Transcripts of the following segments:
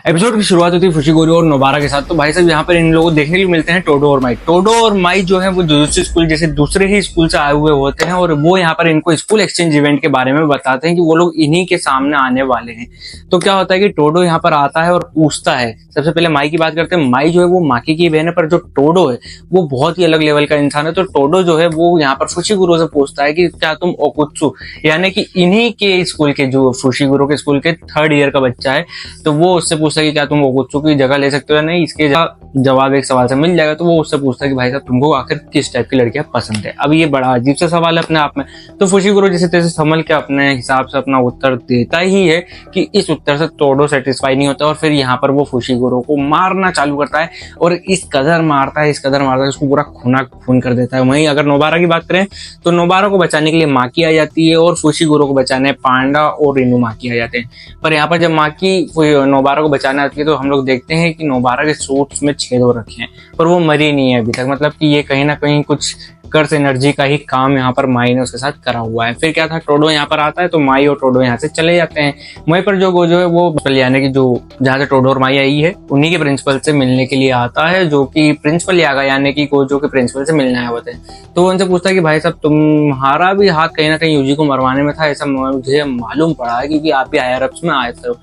Episode की शुरुआत होती है फुशिगोरी और नोबारा के साथ। तो भाई साहब यहाँ पर इन लोगों को देखने के लिए मिलते हैं टोडो और माई। टोडो और माई जो है वो जुजुत्सु स्कूल जैसे दूसरे ही स्कूल से आए हुए होते हैं और वो यहाँ पर इनको स्कूल एक्सचेंज इवेंट के बारे में बताते हैं कि वो लोग इन्हीं के सामने आने वाले हैं। तो क्या होता है कि टोडो यहाँ पर आता है और पूछता है। सबसे पहले माई की बात करते हैं। माई जो है वो माकी की बहन है, पर जो टोडो है वो बहुत ही अलग लेवल का इंसान है। तो टोडो जो है वो यहाँ पर फुशिगुरो से पूछता है कि क्या तुम ओकुत्सु यानी कि इन्हीं के स्कूल के जो फुशिगुरो के स्कूल के 3rd ईयर का बच्चा है, तो वो उससे पूछता है कि क्या तुम ओकुत्सु की जगह ले सकते हो या नहीं। इसके जवाब एक सवाल से मिल जाएगा। तो वो उससे पूछता है कि भाई साहब तुमको आखिर किस टाइप की लड़कियां पसंद है। अब ये बड़ा अजीब सा सवाल है अपने आप में। तो फुशिगुरो जैसे तैसे संभल के अपने हिसाब से अपना उत्तर देता ही है कि इस उत्तर से टोडो सेटिस्फाई नहीं होता और फिर यहाँ पर वो फुशिगुरो को मारना चालू करता है और इस कदर मारता है उसको पूरा खूना खून कर देता है। वहीं अगर नोबारा की बात करें तो नोबारा को बचाने के लिए माकी आ जाती है और फुशिगुरो को बचाने पांडा और इनुमाकी आ जाते हैं। पर यहाँ पर जब माकी नोबारा को बचाने आती है तो हम लोग देखते हैं कि नोबारा के सूट्स में छेद हो रखे हैं, पर वो मरी नहीं है अभी तक। मतलब कि ये कहीं ना कहीं कुछ कर्स एनर्जी का ही काम यहाँ पर माई ने उसके साथ करा हुआ है। फिर क्या था, टोडो यहाँ पर आता है तो माई और टोडो यहाँ से चले जाते हैं। वहीं पर जो गोजो है वो यानी कि जो जहाँ से टोडो और माई आई है उन्हीं के प्रिंसिपल से मिलने के लिए आता है, जो कि प्रिंसिपल यागा यानी कि गोजो के प्रिंसिपल से मिलने आए होते हैं। तो वो उनसे पूछता है कि भाई साहब तुम्हारा भी हाथ कहीं ना कहीं यूजी को मरवाने में था, ऐसा मुझे मालूम पड़ा है क्योंकि आप भी IRFs में आए थे।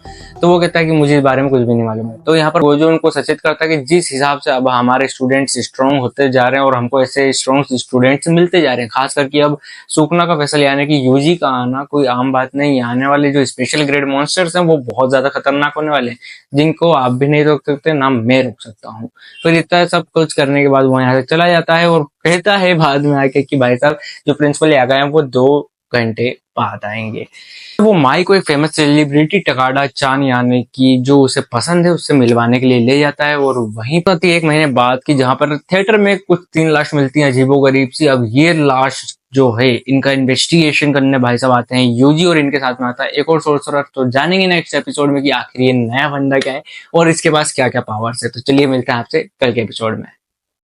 तो वो कहता है कि मुझे इस बारे में कुछ भी नहीं मालूम है। तो यहाँ पर गोजो उनको सचेत करता है कि जिस हिसाब से अब हमारे स्टूडेंट्स स्ट्रॉन्ग होते जा रहे हैं और हमको ऐसे स्ट्रॉन्ग स्टूडेंट्स मिलते जा रहे हैं, खास करके अब सुकना का फैसल यानी कि यूजी का आना कोई आम बात नहीं। आने वाले जो स्पेशल ग्रेड मॉन्स्टर्स हैं वो बहुत ज्यादा खतरनाक होने वाले हैं, जिनको आप भी नहीं रोक सकते, ना मैं रोक सकता हूँ। फिर इतना सब कुछ करने के बाद वो यहाँ से चला जाता है और कहता है बाद में आके कि भाई साहब जो प्रिंसिपल यागा है वो 2 घंटे बाद आएंगे। वो माई को एक फेमस सेलिब्रिटी टकाडा चान यानी कि जो उसे पसंद है उससे मिलवाने के लिए ले जाता है और वहीं पर 1 महीने बाद की जहां पर थिएटर में कुछ 3 लाश मिलती हैं अजीबोगरीब सी। अब ये लाश जो है इनका इन्वेस्टिगेशन करने भाई साहब आते हैं यूजी और इनके साथ में आता है एक और सोर्सरर। तो जानेंगे नेक्स्ट एपिसोड में कि आखिर ये नया बंदा क्या है और इसके पास क्या क्या पावर्स है। तो चलिए मिलते हैं आपसे कल के एपिसोड में।